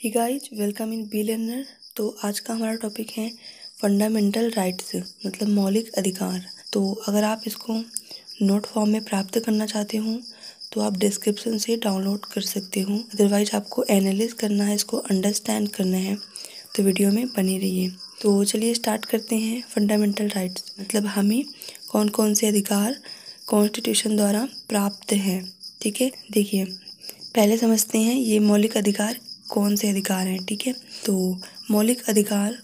He guys welcome in B learner. तो आज का हमारा टॉपिक है फंडामेंटल राइट्स, मतलब मौलिक अधिकार। तो अगर आप इसको नोट फॉर्म में प्राप्त करना चाहते हो तो आप डिस्क्रिप्शन से डाउनलोड कर सकते हो। अदरवाइज आपको एनालिस करना है, इसको अंडरस्टैंड करना है तो वीडियो में बने रहिए। तो चलिए स्टार्ट करते हैं। फंडामेंटल राइट्स मतलब हमें कौन कौन से अधिकार कॉन्स्टिट्यूशन द्वारा प्राप्त हैं। ठीक है, देखिए पहले समझते हैं ये मौलिक अधिकार कौन से अधिकार हैं। ठीक है, तो मौलिक अधिकार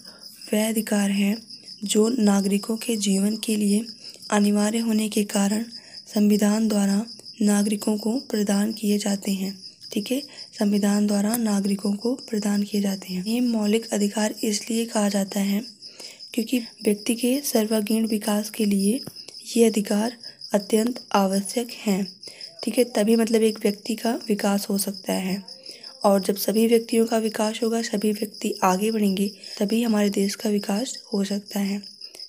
वह अधिकार हैं जो नागरिकों के जीवन के लिए अनिवार्य होने के कारण संविधान द्वारा नागरिकों को प्रदान किए जाते हैं। ठीक है, संविधान द्वारा नागरिकों को प्रदान किए जाते हैं। ये मौलिक अधिकार इसलिए कहा जाता है क्योंकि व्यक्ति के सर्वांगीण विकास के लिए ये अधिकार अत्यंत आवश्यक हैं। ठीक है, तभी मतलब एक व्यक्ति का विकास हो सकता है, और जब सभी व्यक्तियों का विकास होगा, सभी व्यक्ति आगे बढ़ेंगे, तभी हमारे देश का विकास हो सकता है।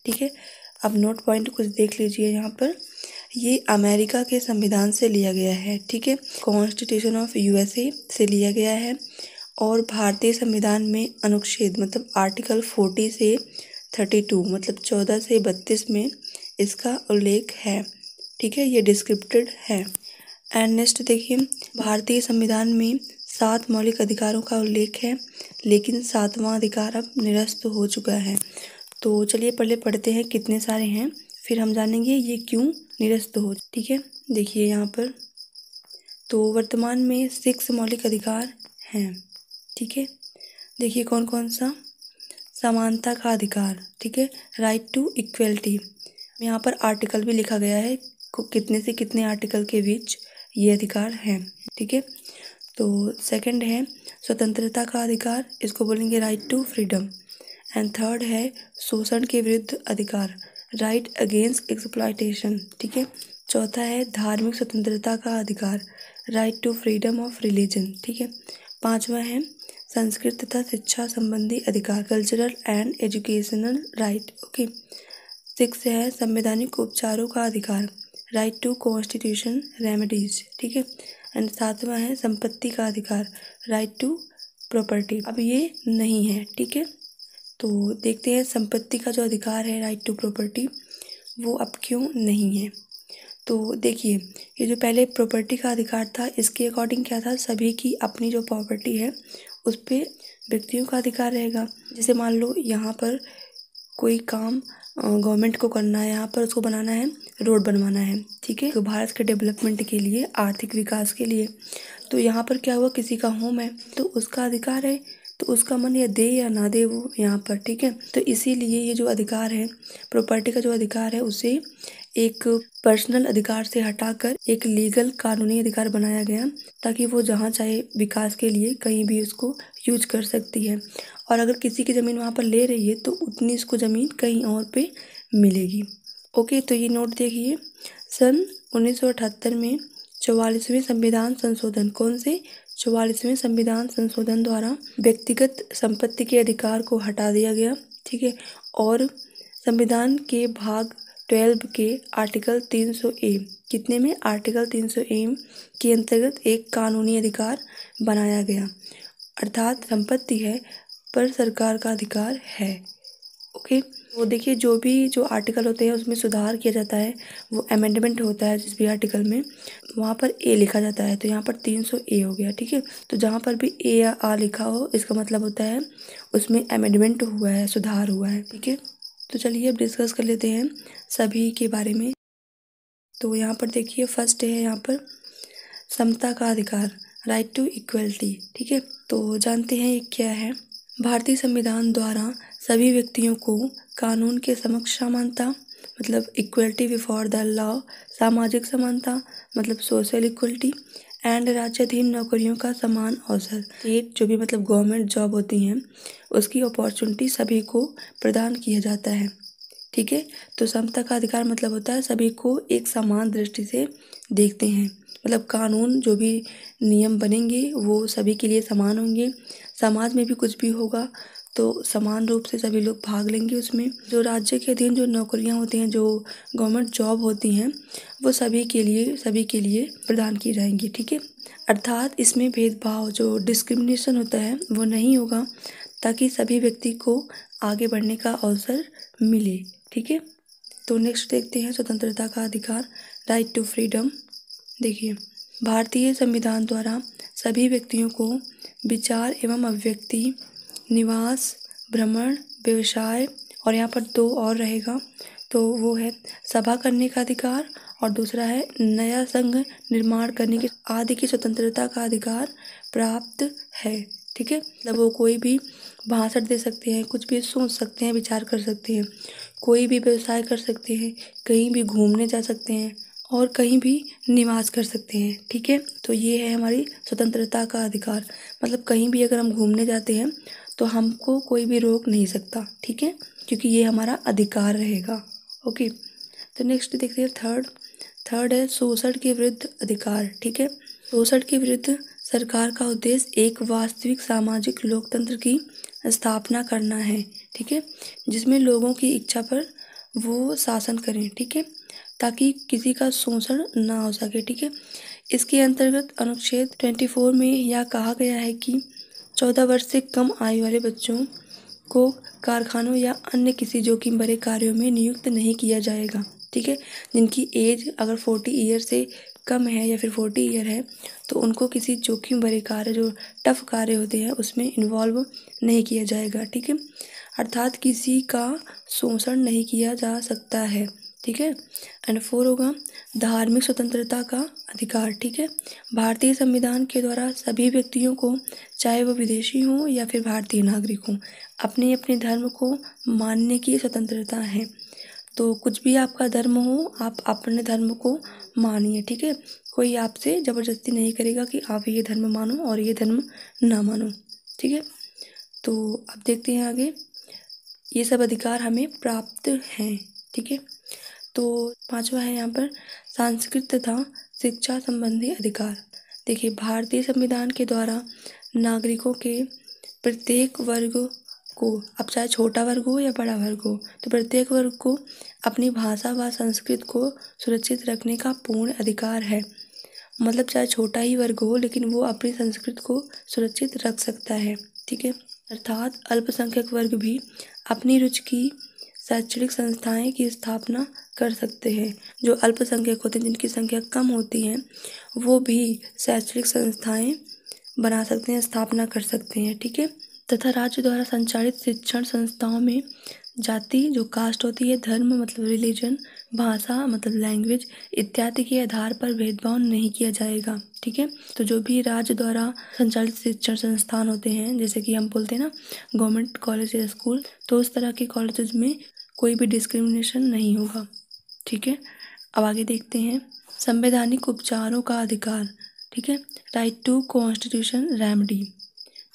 ठीक है, अब नोट पॉइंट कुछ देख लीजिए यहाँ पर। ये अमेरिका के संविधान से लिया गया है। ठीक है, कॉन्स्टिट्यूशन ऑफ यूएसए से लिया गया है, और भारतीय संविधान में अनुच्छेद मतलब आर्टिकल 40 से 32 मतलब 14 से 32 में इसका उल्लेख है। ठीक है, ये डिस्क्रिप्टेड है। एंड नेक्स्ट देखिए, भारतीय संविधान में 7 मौलिक अधिकारों का उल्लेख है, लेकिन 7वां अधिकार अब निरस्त हो चुका है। तो चलिए पहले पढ़ते हैं कितने सारे हैं, फिर हम जानेंगे ये क्यों निरस्त हो। ठीक है, देखिए यहाँ पर तो वर्तमान में 6 मौलिक अधिकार हैं। ठीक है, देखिए कौन कौन सा। समानता का अधिकार, ठीक है, राइट टू इक्वलिटी। यहाँ पर आर्टिकल भी लिखा गया है, कितने से कितने आर्टिकल के बीच ये अधिकार हैं। ठीक है, तो सेकंड है स्वतंत्रता का अधिकार, इसको बोलेंगे right to freedom. And third है शोषण के विरुद्ध अधिकार, राइट अगेंस्ट एक्सप्लॉयटेशन। ठीक है, चौथा है धार्मिक स्वतंत्रता का अधिकार, right to freedom of religion. ठीक है, पांचवा है संस्कृत तथा शिक्षा संबंधी अधिकार, cultural and educational right. Okay, 6 है संवैधानिक उपचारों का अधिकार, राइट टू कॉन्स्टिट्यूशन रेमेडीज। ठीक है, एंड 7वां है संपत्ति का अधिकार, राइट टू प्रॉपर्टी। अब ये नहीं है। ठीक है, तो देखते हैं संपत्ति का जो अधिकार है, राइट टू प्रॉपर्टी, वो अब क्यों नहीं है। तो देखिए ये जो पहले प्रॉपर्टी का अधिकार था, इसके अकॉर्डिंग क्या था, सभी की अपनी जो प्रॉपर्टी है उस पर व्यक्तियों का अधिकार रहेगा। जैसे मान लो यहाँ पर कोई काम गवर्नमेंट को करना है, यहाँ पर उसको बनाना है, रोड बनवाना है। ठीक है, तो भारत के डेवलपमेंट के लिए, आर्थिक विकास के लिए, तो यहाँ पर क्या हुआ, किसी का होम है तो उसका अधिकार है, तो उसका मन या दे या ना दे वो यहाँ पर। ठीक है, तो इसीलिए ये जो अधिकार है, प्रॉपर्टी का जो अधिकार है, उसे एक पर्सनल अधिकार से हटाकर एक लीगल कानूनी अधिकार बनाया गया, ताकि वो जहाँ चाहे विकास के लिए कहीं भी उसको यूज कर सकती है। और अगर किसी की ज़मीन वहाँ पर ले रही है तो उतनी इसको ज़मीन कहीं और पे मिलेगी। ओके, तो ये नोट देखिए, सन 1978 में 44वें संविधान संशोधन, कौन से 44वें संविधान संशोधन द्वारा व्यक्तिगत संपत्ति के अधिकार को हटा दिया गया। ठीक है, और संविधान के भाग 12 के आर्टिकल 300A, कितने में, आर्टिकल 300A के अंतर्गत एक कानूनी अधिकार बनाया गया, अर्थात संपत्ति है पर सरकार का अधिकार है। ओके, वो देखिए जो आर्टिकल होते हैं उसमें सुधार किया जाता है, वो अमेंडमेंट होता है जिस भी आर्टिकल में, वहाँ पर ए लिखा जाता है, तो यहाँ पर 300A हो गया। ठीक है, तो जहाँ पर भी ए या आ लिखा हो, इसका मतलब होता है उसमें अमेंडमेंट हुआ है, सुधार हुआ है। ठीक है, तो चलिए अब डिस्कस कर लेते हैं सभी के बारे में। तो यहाँ पर देखिए फर्स्ट है यहाँ पर समता का अधिकार, राइट टू इक्वलिटी। ठीक है, तो जानते हैं ये क्या है। भारतीय संविधान द्वारा सभी व्यक्तियों को कानून के समक्ष समानता मतलब इक्वलिटी बिफोर द लॉ, सामाजिक समानता मतलब सोशल इक्वलिटी, एंड राज्याधीन नौकरियों का समान अवसर, स्टेट जो भी मतलब गवर्नमेंट जॉब होती हैं उसकी अपॉर्चुनिटी सभी को प्रदान किया जाता है। ठीक है, तो समता का अधिकार मतलब होता है सभी को एक समान दृष्टि से देखते हैं, मतलब कानून जो भी नियम बनेंगे वो सभी के लिए समान होंगे। समाज में भी कुछ भी होगा तो समान रूप से सभी लोग भाग लेंगे उसमें। जो राज्य के अधीन जो नौकरियां होती हैं, जो गवर्नमेंट जॉब होती हैं, वो सभी के लिए प्रदान की जाएंगी। ठीक है, अर्थात इसमें भेदभाव जो डिस्क्रिमिनेशन होता है वो नहीं होगा, ताकि सभी व्यक्ति को आगे बढ़ने का अवसर मिले। ठीक है, तो नेक्स्ट देखते हैं स्वतंत्रता का अधिकार, राइट टू फ्रीडम। देखिए, भारतीय संविधान द्वारा सभी व्यक्तियों को विचार एवं अभिव्यक्ति, निवास, भ्रमण, व्यवसाय, और यहाँ पर दो और रहेगा, तो वो है सभा करने का अधिकार और दूसरा है नया संघ निर्माण करने की आदि की स्वतंत्रता का अधिकार प्राप्त है। ठीक है, मतलब वो कोई भी भाषण दे सकते हैं, कुछ भी सोच सकते हैं, विचार कर सकते हैं, कोई भी व्यवसाय कर सकते हैं, कहीं भी घूमने जा सकते हैं और कहीं भी निवास कर सकते हैं। ठीक है, तो ये है हमारी स्वतंत्रता का अधिकार, मतलब कहीं भी अगर हम घूमने जाते हैं तो हमको कोई भी रोक नहीं सकता। ठीक है, क्योंकि ये हमारा अधिकार रहेगा। ओके, तो नेक्स्ट देखते हैं थर्ड है शोषण के विरुद्ध अधिकार। ठीक है, शोषण के विरुद्ध सरकार का उद्देश्य एक वास्तविक सामाजिक लोकतंत्र की स्थापना करना है। ठीक है, जिसमें लोगों की इच्छा पर वो शासन करें। ठीक है, ताकि किसी का शोषण ना हो सके। ठीक है, इसके अंतर्गत अनुच्छेद 24 में यह कहा गया है कि 14 वर्ष से कम आयु वाले बच्चों को कारखानों या अन्य किसी जोखिम भरे कार्यों में नियुक्त नहीं किया जाएगा। ठीक है, जिनकी एज अगर 40 ईयर से कम है या फिर 40 ईयर है तो उनको किसी जोखिम भरे कार्य, जो टफ कार्य होते हैं, उसमें इन्वॉल्व नहीं किया जाएगा। ठीक है, अर्थात किसी का शोषण नहीं किया जा सकता है। ठीक है, एंड 4 होगा धार्मिक स्वतंत्रता का अधिकार। ठीक है, भारतीय संविधान के द्वारा सभी व्यक्तियों को, चाहे वो विदेशी हों या फिर भारतीय नागरिक हों, अपने अपने धर्म को मानने की स्वतंत्रता है। तो कुछ भी आपका धर्म हो, आप अपने धर्म को मानिए। ठीक है, कोई आपसे ज़बरदस्ती नहीं करेगा कि आप ये धर्म मानो और ये धर्म ना मानो। ठीक है, तो अब देखते हैं आगे, ये सब अधिकार हमें प्राप्त हैं। ठीक है, तो 5वां है यहाँ पर सांस्कृतिक तथा शिक्षा संबंधी अधिकार। देखिए, भारतीय संविधान के द्वारा नागरिकों के प्रत्येक वर्ग को, अब चाहे छोटा वर्ग हो या बड़ा वर्ग हो, तो प्रत्येक वर्ग को अपनी भाषा व संस्कृति को सुरक्षित रखने का पूर्ण अधिकार है। मतलब चाहे छोटा ही वर्ग हो लेकिन वो अपनी संस्कृति को सुरक्षित रख सकता है। ठीक है, अर्थात अल्पसंख्यक वर्ग भी अपनी रुचि की शैक्षणिक संस्थाएं की स्थापना कर सकते हैं। जो अल्पसंख्यक होते हैं, जिनकी संख्या कम होती है, वो भी शैक्षणिक संस्थाएं बना सकते हैं, स्थापना कर सकते हैं। ठीक है, तथा राज्य द्वारा संचालित शिक्षण संस्थाओं में जाति, जो कास्ट होती है, धर्म मतलब रिलीजन, भाषा मतलब लैंग्वेज इत्यादि के आधार पर भेदभाव नहीं किया जाएगा। ठीक है, तो जो भी राज्य द्वारा संचालित शिक्षण संस्थान होते हैं, जैसे कि हम बोलते हैं ना गवर्नमेंट कॉलेज या स्कूल, तो उस तरह के कॉलेजेस में कोई भी डिस्क्रिमिनेशन नहीं होगा। ठीक है, अब आगे देखते हैं संवैधानिक उपचारों का अधिकार। ठीक है, राइट टू कॉन्स्टिट्यूशन रेमेडी।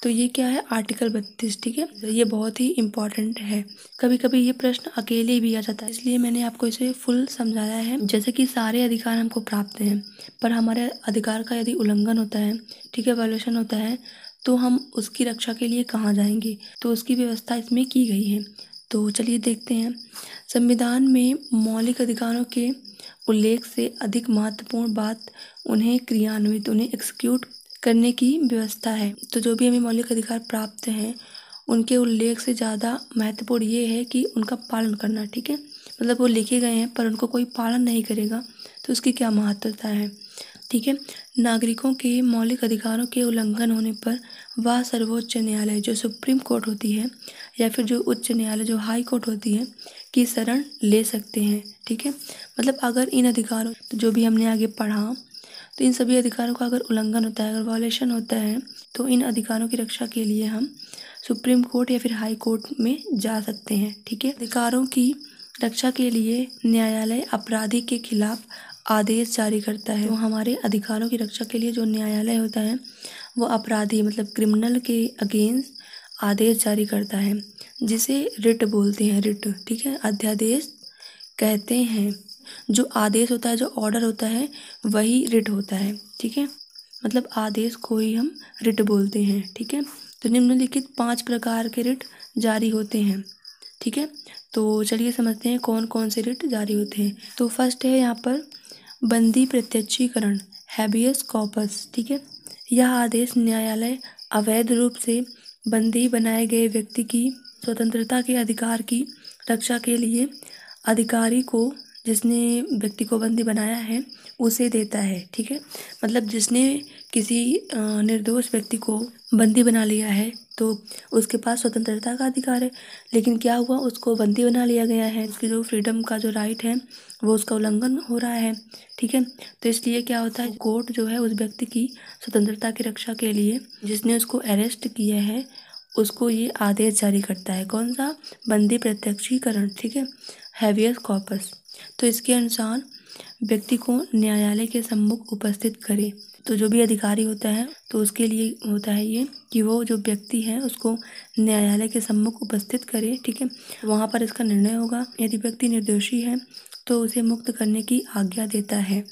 तो ये क्या है, आर्टिकल 32। ठीक है, ये बहुत ही इम्पॉर्टेंट है। कभी कभी ये प्रश्न अकेले भी आ जाता है, इसलिए मैंने आपको इसे फुल समझाया है। जैसे कि सारे अधिकार हमको प्राप्त हैं, पर हमारे अधिकार का यदि उल्लंघन होता है, ठीक है, वायोलेशन होता है, तो हम उसकी रक्षा के लिए कहाँ जाएंगे, तो उसकी व्यवस्था इसमें की गई है। तो चलिए देखते हैं, संविधान में मौलिक अधिकारों के उल्लेख से अधिक महत्वपूर्ण बात उन्हें क्रियान्वित, उन्हें एक्सिक्यूट करने की व्यवस्था है। तो जो भी हमें मौलिक अधिकार प्राप्त हैं, उनके उल्लेख से ज़्यादा महत्वपूर्ण ये है कि उनका पालन करना। ठीक है, मतलब वो लिखे गए हैं पर उनको कोई पालन नहीं करेगा तो उसकी क्या महत्वता है। ठीक है, नागरिकों के मौलिक अधिकारों के उल्लंघन होने पर वह सर्वोच्च न्यायालय, जो सुप्रीम कोर्ट होती है, या फिर जो उच्च न्यायालय, जो हाई कोर्ट होती है, की शरण ले सकते हैं। ठीक है, मतलब अगर इन अधिकारों, तो जो भी हमने आगे पढ़ा, तो इन सभी अधिकारों का अगर उल्लंघन होता है, अगर वायलेशन होता है, तो इन अधिकारों की रक्षा के लिए हम सुप्रीम कोर्ट या फिर हाई कोर्ट में जा सकते हैं। ठीक है, अधिकारों की रक्षा के लिए न्यायालय अपराधी के खिलाफ आदेश जारी करता है। तो हमारे अधिकारों की रक्षा के लिए जो न्यायालय होता है वो अपराधी मतलब क्रिमिनल के अगेंस्ट आदेश जारी करता है, जिसे रिट बोलते हैं, रिट। ठीक है, अध्यादेश कहते हैं। जो आदेश होता है, जो ऑर्डर होता है, वही रिट होता है। ठीक है, मतलब आदेश को ही हम रिट बोलते हैं। ठीक है, तो निम्नलिखित 5 प्रकार के रिट जारी होते हैं। ठीक है, तो चलिए समझते हैं कौन कौन से रिट जारी होते हैं। तो फर्स्ट है यहाँ पर बंदी प्रत्यक्षीकरण, हैबियस कॉर्पस, ठीक है। यह आदेश न्यायालय अवैध रूप से बंदी बनाए गए व्यक्ति की स्वतंत्रता के अधिकार की रक्षा के लिए अधिकारी को, जिसने व्यक्ति को बंदी बनाया है, उसे देता है, ठीक है। मतलब जिसने किसी निर्दोष व्यक्ति को बंदी बना लिया है तो उसके पास स्वतंत्रता का अधिकार है, लेकिन क्या हुआ, उसको बंदी बना लिया गया है, उसकी जो फ्रीडम का जो राइट है वो उसका उल्लंघन हो रहा है, ठीक है। तो इसलिए क्या होता है, कोर्ट जो है उस व्यक्ति की स्वतंत्रता की रक्षा के लिए जिसने उसको अरेस्ट किया है उसको ये आदेश जारी करता है। कौन सा? बंदी प्रत्यक्षीकरण, ठीक है, हैबियस कॉर्पस। तो इसके अनुसार व्यक्ति को न्यायालय के सम्मुख उपस्थित करे। तो जो भी अधिकारी होता है तो उसके लिए होता है ये कि वो जो व्यक्ति है उसको न्यायालय के सम्मुख उपस्थित करे, ठीक है। वहाँ पर इसका निर्णय होगा। यदि व्यक्ति निर्दोषी है तो उसे मुक्त करने की आज्ञा देता है।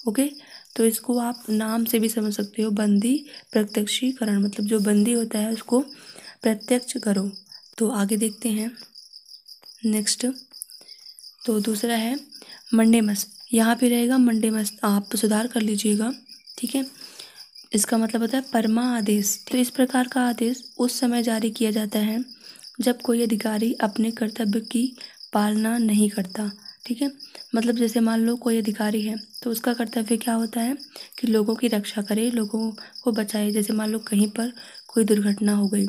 ओके, तो इसको आप नाम से भी समझ सकते हो, बंदी प्रत्यक्षीकरण, मतलब जो बंदी होता है उसको प्रत्यक्ष करो। तो आगे देखते हैं नेक्स्ट। तो दूसरा है मंडे मस्ट। यहाँ पे रहेगा मंडे मस्ट, आप सुधार कर लीजिएगा, ठीक है। इसका मतलब होता है परमा आदेश। तो इस प्रकार का आदेश उस समय जारी किया जाता है जब कोई अधिकारी अपने कर्तव्य की पालना नहीं करता, ठीक है। मतलब जैसे मान लो कोई अधिकारी है तो उसका कर्तव्य क्या होता है कि लोगों की रक्षा करे, लोगों को बचाए। जैसे मान लो कहीं पर कोई दुर्घटना हो गई,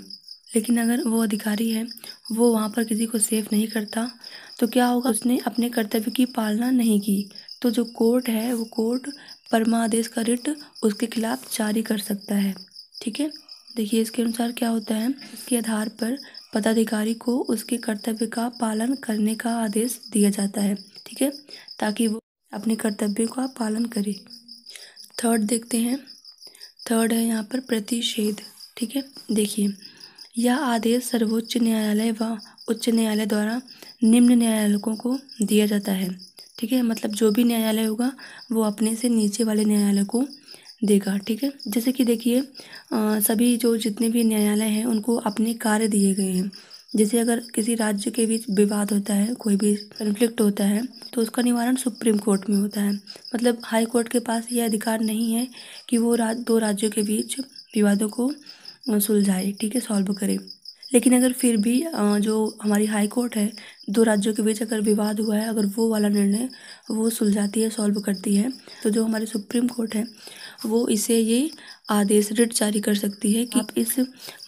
लेकिन अगर वो अधिकारी है वो वहाँ पर किसी को सेफ नहीं करता तो क्या होगा, उसने अपने कर्तव्य की पालना नहीं की। तो जो कोर्ट है वो कोर्ट परमादेश का रिट उसके खिलाफ जारी कर सकता है, ठीक है। देखिए इसके अनुसार क्या होता है, इसके आधार पर पदाधिकारी को उसके कर्तव्य का पालन करने का आदेश दिया जाता है, ठीक है, ताकि वो अपने कर्तव्यों का पालन करे। थर्ड देखते हैं। थर्ड है यहाँ पर प्रतिषेध, ठीक है। देखिए यह आदेश सर्वोच्च न्यायालय व उच्च न्यायालय द्वारा निम्न न्यायालयों को दिया जाता है, ठीक है। मतलब जो भी न्यायालय होगा वो अपने से नीचे वाले न्यायालय को देगा, ठीक है। जैसे कि देखिए सभी जो जितने भी न्यायालय हैं उनको अपने कार्य दिए गए हैं। जैसे अगर किसी राज्य के बीच विवाद होता है, कोई भी कन्फ्लिक्ट होता है तो उसका निवारण सुप्रीम कोर्ट में होता है। मतलब हाई कोर्ट के पास यह अधिकार नहीं है कि वो दो राज्यों के बीच विवादों को सुलझाए, ठीक है, सॉल्व करे। लेकिन अगर फिर भी जो हमारी हाई कोर्ट है, दो राज्यों के बीच अगर विवाद हुआ है, अगर वो वाला निर्णय वो सुलझाती है, सॉल्व करती है, तो जो हमारी सुप्रीम कोर्ट है वो इसे ये आदेश रिट जारी कर सकती है कि आप इस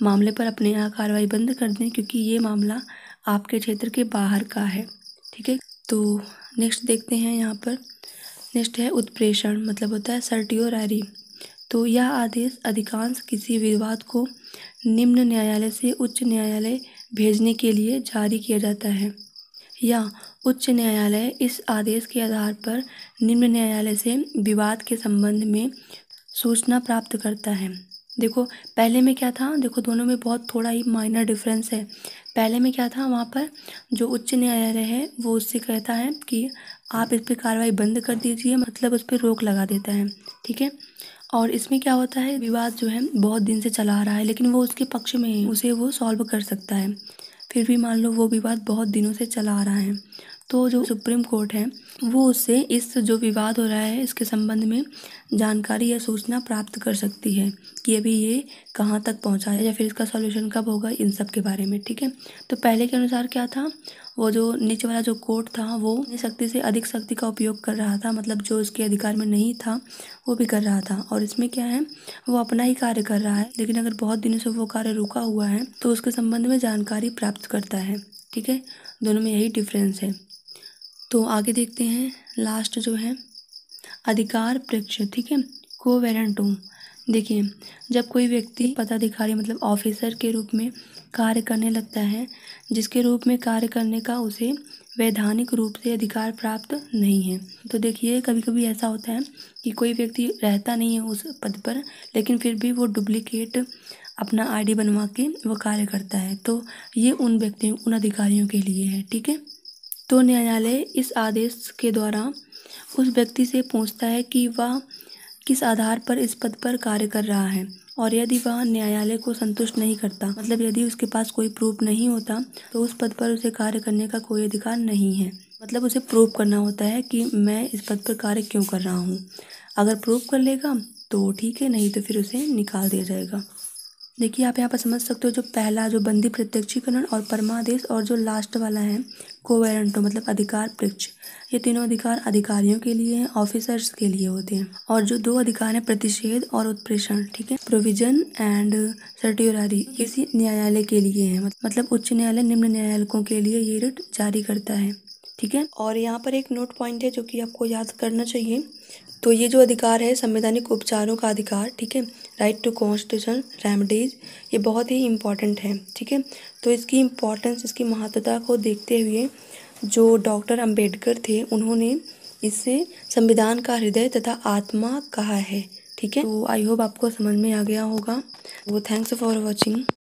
मामले पर अपने यहाँ कार्रवाई बंद कर दें क्योंकि ये मामला आपके क्षेत्र के बाहर का है, ठीक है। तो नेक्स्ट देखते हैं यहाँ पर। नेक्स्ट है उत्प्रेषण, मतलब होता है सर्टियोरारी। तो यह आदेश अधिकांश किसी विवाद को निम्न न्यायालय से उच्च न्यायालय भेजने के लिए जारी किया जाता है, या उच्च न्यायालय इस आदेश के आधार पर निम्न न्यायालय से विवाद के संबंध में सूचना प्राप्त करता है। देखो पहले में क्या था, देखो दोनों में बहुत थोड़ा ही माइनर डिफरेंस है। पहले में क्या था, वहाँ पर जो उच्च न्यायालय है वो उससे कहता है कि आप इस पर कार्रवाई बंद कर दीजिए, मतलब उस पर रोक लगा देता है, ठीक है। और इसमें क्या होता है, विवाद जो है बहुत दिन से चला आ रहा है लेकिन वो उसके पक्ष में है, उसे वो सॉल्व कर सकता है। फिर भी मान लो वो विवाद बहुत दिनों से चला आ रहा है तो जो सुप्रीम कोर्ट है वो उससे इस जो विवाद हो रहा है इसके संबंध में जानकारी या सूचना प्राप्त कर सकती है कि अभी ये कहाँ तक पहुँचा है या फिर इसका सॉल्यूशन कब होगा, इन सब के बारे में, ठीक है। तो पहले के अनुसार क्या था, वो जो नीचे वाला जो कोर्ट था वो अपनी शक्ति से अधिक शक्ति का उपयोग कर रहा था, मतलब जो उसके अधिकार में नहीं था वो भी कर रहा था। और इसमें क्या है, वो अपना ही कार्य कर रहा है, लेकिन अगर बहुत दिनों से वो कार्य रुका हुआ है तो उसके संबंध में जानकारी प्राप्त करता है, ठीक है। दोनों में यही डिफरेंस है। तो आगे देखते हैं लास्ट जो है अधिकार पृक्ष, ठीक है, कोवेरेंटो। देखिए जब कोई व्यक्ति पदाधिकारी मतलब ऑफिसर के रूप में कार्य करने लगता है जिसके रूप में कार्य करने का उसे वैधानिक रूप से अधिकार प्राप्त नहीं है। तो देखिए कभी कभी ऐसा होता है कि कोई व्यक्ति रहता नहीं है उस पद पर लेकिन फिर भी वो डुप्लीकेट अपना आईडी बनवा के वो कार्य करता है, तो ये उन व्यक्तियों उन अधिकारियों के लिए है, ठीक है। तो न्यायालय इस आदेश के द्वारा उस व्यक्ति से पूछता है कि वह किस आधार पर इस पद पर कार्य कर रहा है, और यदि वह न्यायालय को संतुष्ट नहीं करता, मतलब यदि उसके पास कोई प्रूफ नहीं होता तो उस पद पर उसे कार्य करने का कोई अधिकार नहीं है। मतलब उसे प्रूफ करना होता है कि मैं इस पद पर कार्य क्यों कर रहा हूँ। अगर प्रूव कर लेगा तो ठीक है, नहीं तो फिर उसे निकाल दिया जाएगा। देखिए आप यहाँ पर समझ सकते हो, जो पहला जो बंदी प्रत्यक्षीकरण और परमादेश और जो लास्ट वाला है कोवेरेंटो मतलब अधिकार पृच्छ, ये तीनों अधिकार अधिकारियों के लिए हैं, ऑफिसर्स के लिए होते हैं। और जो दो अधिकार हैं प्रतिषेध और उत्प्रेषण, ठीक है, प्रोविजन एंड सर्टियोरारी, किसी न्यायालय के लिए है, मतलब उच्च न्यायालय निम्न न्यायालयों के लिए ये रिट जारी करता है, ठीक है। और यहाँ पर एक नोट पॉइंट है जो कि आपको याद करना चाहिए। तो ये जो अधिकार है संवैधानिक उपचारों का अधिकार, ठीक है, राइट टू कॉन्स्टिट्यूशन रेमेडीज, ये बहुत ही इम्पॉर्टेंट है, ठीक है। तो इसकी इम्पोर्टेंस, इसकी महत्वता को देखते हुए जो डॉक्टर अंबेडकर थे उन्होंने इसे संविधान का हृदय तथा आत्मा कहा है, ठीक है। तो आई होप आपको समझ में आ गया होगा। वो थैंक्स फॉर वॉचिंग।